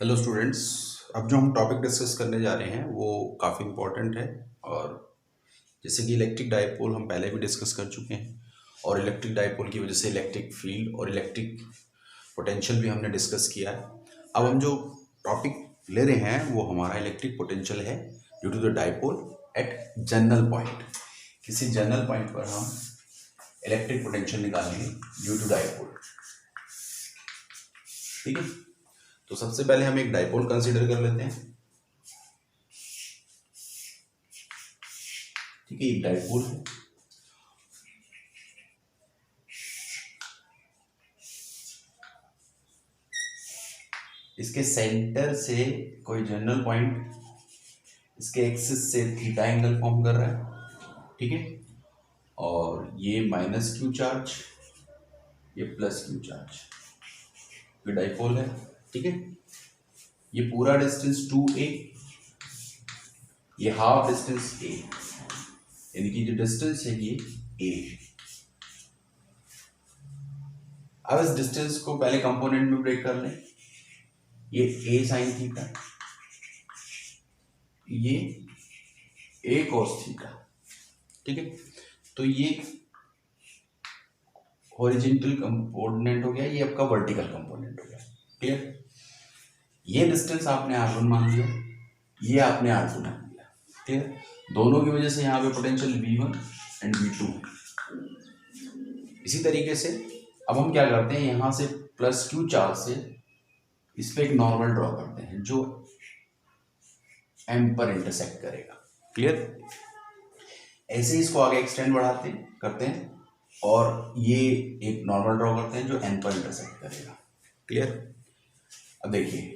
Hello students. अब जो हम टॉपिक डिस्कस करने जा रहे हैं वो काफ़ी इम्पोर्टेंट है। और जैसे कि इलेक्ट्रिक डाइपोल हम पहले भी डिस्कस कर चुके हैं, और इलेक्ट्रिक डाइपोल की वजह से इलेक्ट्रिक फील्ड और इलेक्ट्रिक पोटेंशियल भी हमने डिस्कस किया है। अब हम जो टॉपिक ले रहे हैं वो हमारा इलेक्ट्रिक पोटेंशियल है due to the dipole at general point. किसी जनरल पॉइंट पर हम इलेक्ट्रिक पोटेंशियल निकालेंगे ड्यू टू डाइपोल। ठीक है, तो सबसे पहले हम एक डाइपोल कंसीडर कर लेते हैं। ठीक है, एक डाइपोल है। इसके सेंटर से कोई जनरल पॉइंट इसके एक्सिस से थीटा एंगल फॉर्म कर रहा है। ठीक है, और ये माइनस क्यू चार्ज, ये प्लस क्यू चार्ज, ये डाइपोल है। ठीक है, ये पूरा डिस्टेंस 2a, ये हाफ डिस्टेंस a, यानी कि जो डिस्टेंस है ये a। अब इस डिस्टेंस को पहले कंपोनेंट में ब्रेक कर लें। ये a साइन थीटा, ये a cos थीटा। ठीक है, तो ये हॉरिजॉन्टल कंपोनेंट हो गया, ये आपका वर्टिकल कंपोनेंट हो गया। क्लियर? ये डिस्टेंस आपने r1 मान लिया, ये आपने r2 मान लिया। क्लियर? दोनों की वजह से यहाँ पे पोटेंशियल v1 एंड v2। इसी तरीके से अब हम क्या करते हैं, यहाँ से प्लस क्यू चार्ज से इस पे एक नॉर्मल ड्रॉ करते हैं जो m पर इंटरसेक्ट करेगा। क्लियर? ऐसे ही इसको आगे एक्सटेंड बढ़ाते करते हैं और ये एक नॉर्मल ड्रॉ करते हैं जो n पर इंटरसेक्ट करेगा। क्लियर? अब देखिए,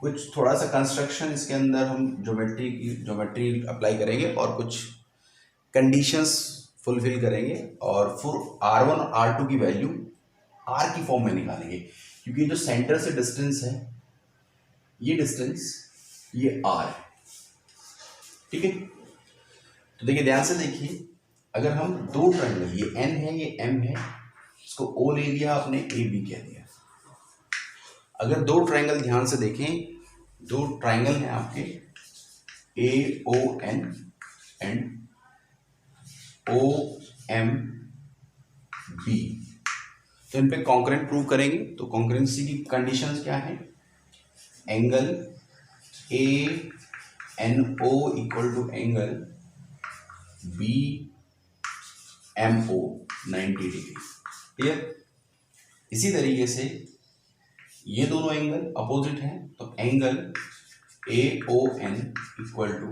कुछ थोड़ा सा कंस्ट्रक्शन इसके अंदर हम ज्योमेट्री अप्लाई करेंगे और कुछ कंडीशंस फुलफिल करेंगे, और फिर r1 और r2 की वैल्यू r की फॉर्म में निकालेंगे, क्योंकि जो सेंटर से डिस्टेंस है ये डिस्टेंस ये r है। ठीक है, तो देखिए ध्यान से देखिए, अगर हम दो ट्रायंगल, ये n है ये m है, इसको o ले लिया आपने, a b कह दिया। अगर दो ट्रायंगल ध्यान से देखें, दो ट्रायंगल हैं आपके A O N and O M B, तो इन पे कॉन्करेंट प्रूव करेंगे। तो कॉन्करेंसी की कंडीशंस क्या है? Angle A N O equal to angle B M O 90 degree. Clear? इसी तरीके से ये दोनों एंगल अपोजिट हैं, तो angle A O N equal to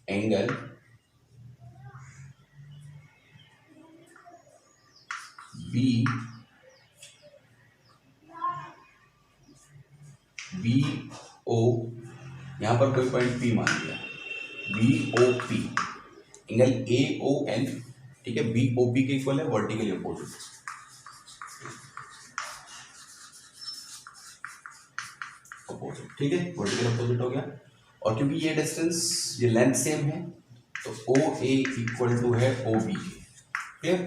angle B B O, यहां पर कोई पॉइंट पी मान लिया, B O P, angle A O N. ठीक है, बी ओ पी के इक्वल है, वर्टिकली अपोजिट। अपोजिट, ठीक है, वर्टिकल अपोजिट हो गया। और क्योंकि ये डिस्टेंस, ये लेंथ सेम है, तो ओ ए इक्वल टू है ओ बी। क्लियर?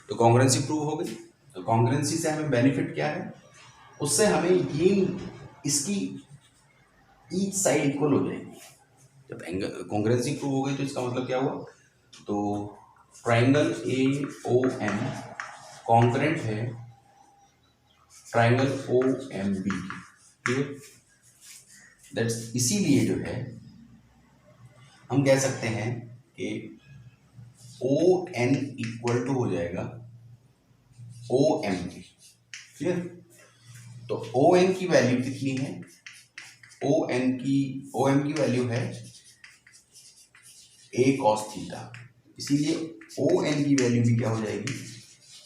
तो कॉन्ग्रुएंसी प्रूव हो गई। तो कॉन्ग्रुएंसी से हमें बेनिफिट क्या है? उससे हमें ये इसकी ईच साइड इक्वल हो जाएगी। जब एंगल कॉन्ग्रुएंसी प्रूव हो गई तो इसका मतलब क्या हुआ? तो triangle A O M concurrent है triangle O M B. Clear? That's, इसीलिए जो है हम कह सकते हैं कि ओ एन इक्वल टू हो जाएगा ओ एम की। क्लियर? तो ओ एन की वैल्यू कितनी है? ओ एम की वैल्यू है ए कॉस थीटा, इसीलिए ओ एन की वैल्यू भी क्या हो जाएगी?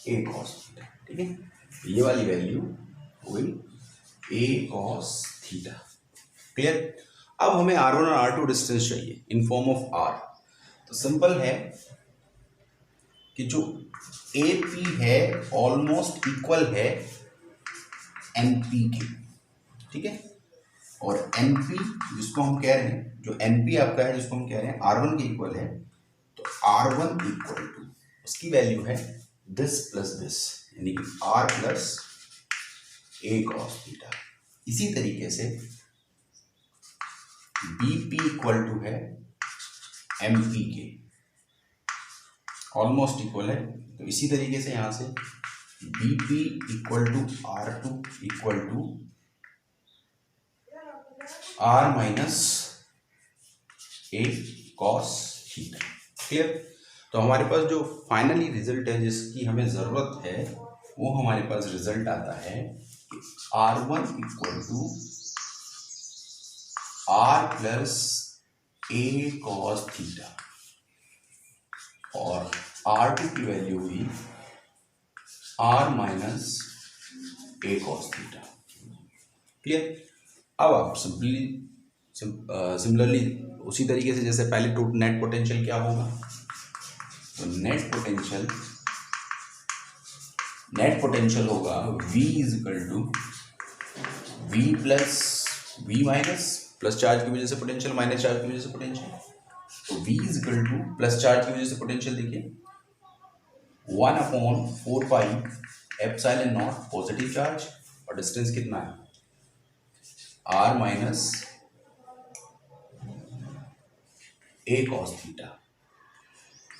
ए कॉस थीटा। ठीक है, तो ये वाली वैल्यू हो गई ए कॉस थीटा। क्लियर? अब हमें R1 और R2 डिस्टेंस चाहिए इन फॉर्म ऑफ R। तो सिंपल है कि जो AP है ऑलमोस्ट इक्वल है NP के। ठीक है, और NP जिसको हम कह रहे हैं, जो NP आपका है जिसको हम कह रहे हैं R1 के इक्वल है, तो R1 इक्वल टू उसकी वैल्यू है दिस प्लस दिस, यानी कि R plus a cos theta. इसी तरीके से बी पी इक्वल टू है एम पी के, ऑलमोस्ट इक्वल है। तो इसी तरीके से यहां से B P equal to R two equal to R minus a cos theta. Clear? तो हमारे पास जो फाइनली रिजल्ट है जिसकी हमें ज़रूरत है वो हमारे पास रिजल्ट आता है कि R1 equal to R plus a cos theta और R2 की वैल्यू हुई R minus a cos theta. Clear? अब आप सिमिलरली उसी तरीके से जैसे पहले टू नेट पोटेंशियल क्या होगा, तो नेट पोटेंशियल होगा V is equal to V plus V minus plus charge की वजह से पोटेंशियल माइनस चार्ज की वजह से पोटेंशियल। तो V is equal two plus charge की वजह से पोटेंशियल देखिए 1/4 पाई एप्सिलॉन नॉट पॉजिटिव चार्ज और डिस्टेंस कितना है R minus a cos theta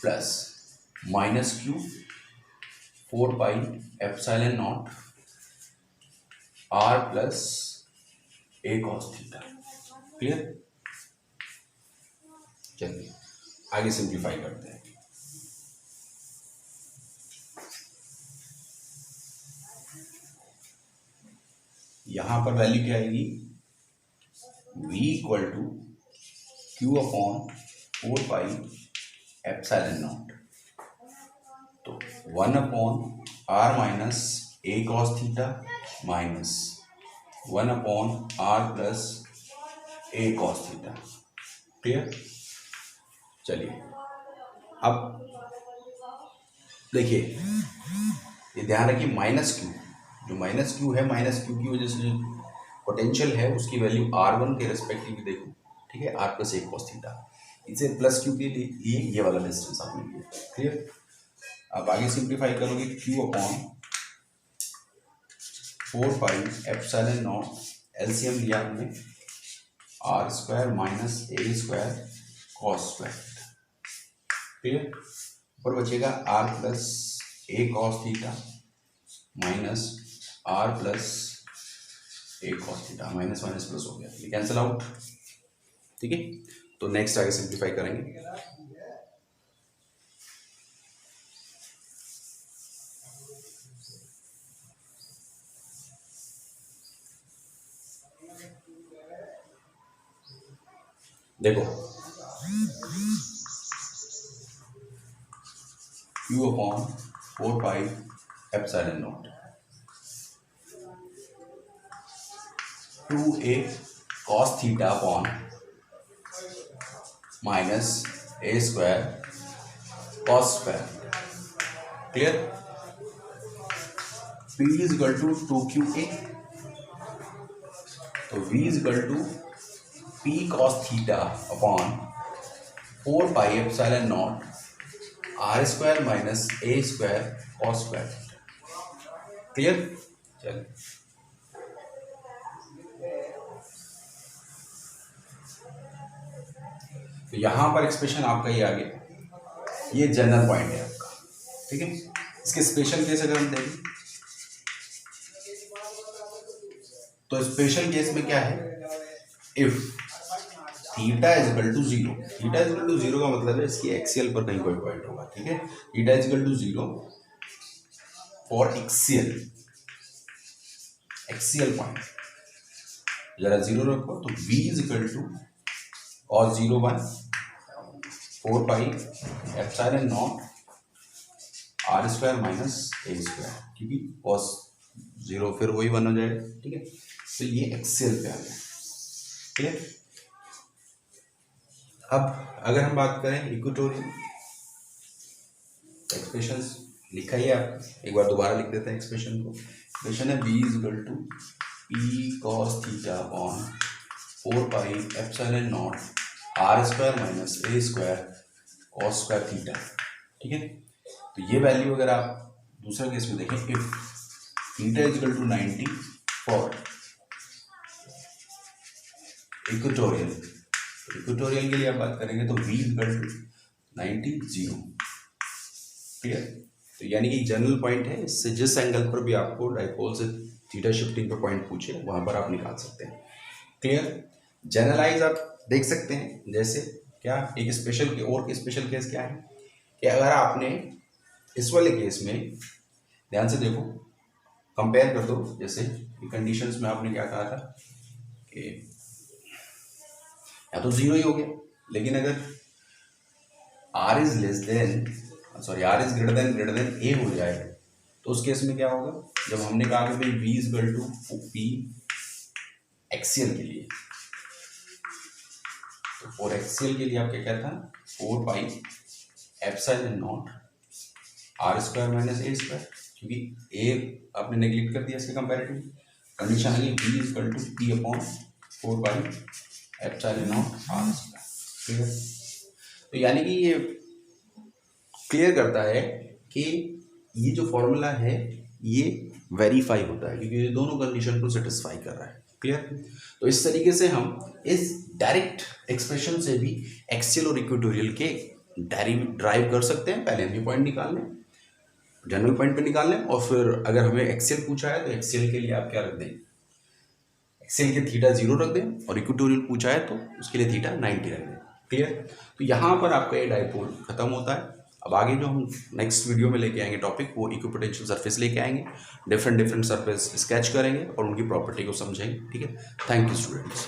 plus minus Q 4 pi epsilon naught R plus a cos theta. Clear? चलिए आगे सिंप्लीफाई करते हैं। यहां पर वैल्यू क्या आएगी, V equal to Q upon 4 pi epsilon naught, तो 1/r minus a cos theta minus 1/r plus a cos theta. Clear? चलिए अब देखिए, ये ध्यान रखिए माइनस क्यू, जो माइनस क्यू है माइनस क्यू की वजह से जो पोटेंशियल है उसकी वैल्यू R1 के रेस्पेक्टिव देखो, ठीक है, R plus a cos theta. इसे प्लस क्यू के लिए ये वाला डिस्टेंस आपने लिया। क्लियर? अब आगे सिंप्लीफाई करोगे Q upon 4 pi epsilon naught, LCM लिया हमने R square minus a square cos square. Clear? ऊपर बचेगा R plus a cos theta minus R plus a cos theta, minus minus plus हो गया, ये कैंसिल आउट। ठीक है, तो नेक्स्ट आगे सिंप्लीफाई करेंगे। देखो Q upon 4 pi epsilon naught 2a cos theta upon minus a square cos square. Clear? P is equal to 2QA, तो V is equal to P cos theta upon 4 pi epsilon naught R square minus a square cos square. Clear? चलिए तो यहां पर expression आपका ये आ गया, ये general point है आपका। ठीक है, इसके स्पेशल केस अगर हम देखें तो स्पेशल केस में क्या है, if theta is equal to 0, theta is equal to 0 का मतलब है इसकी एक्सियल पर कहीं कोई पॉइंट होगा। ठीक है, theta is equal to 0 for axial point, जरा 0 रखो, तो v is equal to cos 0 1 4 pi epsilon naught R square minus a square, क्योंकि cos 0 फिर वही 1 हो जाएगा। ठीक है, तो ये एक्सियल पे आ गया। क्लियर? अब अगर हम बात करें इक्वेटोरियल, एक्सप्रेशन लिखा ही है, आप एक बार दोबारा लिख देते हैं एक्सप्रेशन को। एक्सप्रेशन है v is equal to P cos theta upon 4 pi epsilon naught R square minus a square cos square theta. ठीक है, तो ये वैल्यू अगर आप दूसरा केस में देखें, if theta is equal to 90 for equatorial, equatorial के लिए आप बात करेंगे तो v इक्वल टू 90 0। क्लियर? तो यानी कि जनरल पॉइंट है, इससे जिस एंगल पर भी आपको डाइपोल से थीटा शिफ्टिंग पर पॉइंट पूछे वहां पर आप निकाल सकते हैं। क्लियर? जनरलाइज आप देख सकते हैं, जैसे क्या एक स्पेशल और स्पेशल केस क्या है कि अगर आपने इस वाले केस में ध्यान से देखो, कंपेयर कर दो, जैसे कंडीशंस में आपने क्या कहा था कि या तो जीरो ही हो गया, लेकिन अगर r is less than r is greater than a हो जाए तो उस केस में क्या होगा, जब हमने कहा कि भाई v is equal to p axial के लिए, तो फॉर एक्सियल के लिए आप क्या कहता है 4 pi epsilon naught r square minus a square, क्योंकि a आपने नेग्लेक्ट कर दिया इसके कंपैरेटिव। कंडीशन है v is equal to p upon 4 pi epsilon naught r square. ठीक है? तो यानी कि ये क्लियर करता है कि ये जो फॉर्मूला है ये वेरीफाई होता है क्योंकि ये दोनों कंडीशन को सेटिस्फाई कर रहा है। क्लियर? तो इस तरीके से हम इस डायरेक्ट एक्सप्रेशन से भी एक्सियल और इक्वेटोरियल के ड्राइव कर सकते हैं। पहले हम ये पॉइंट निकाल लें, जनरल पॉइंट पे निकाल लें, और फिर अगर हमें एक्सियल पूछा है तो एक्सियल के लिए आप क्या रख दें, एक्सियल के थीटा 0 रख दें, और इक्वेटोरियल पूछा है तो उसके लिए थीटा 90 रख दें। क्लियर? तो यहाँ पर आपका ये डाइपोल खत्म होता है। अब आगे जो हम नेक्स्ट वीडियो में लेके आएंगे टॉपिक, वो इक्विपोटेंशियल सरफेस लेके आएंगे, डिफरेंट सरफेस स्केच करेंगे और उनकी प्रॉपर्टी को समझेंगे। ठीक है? Thank you students.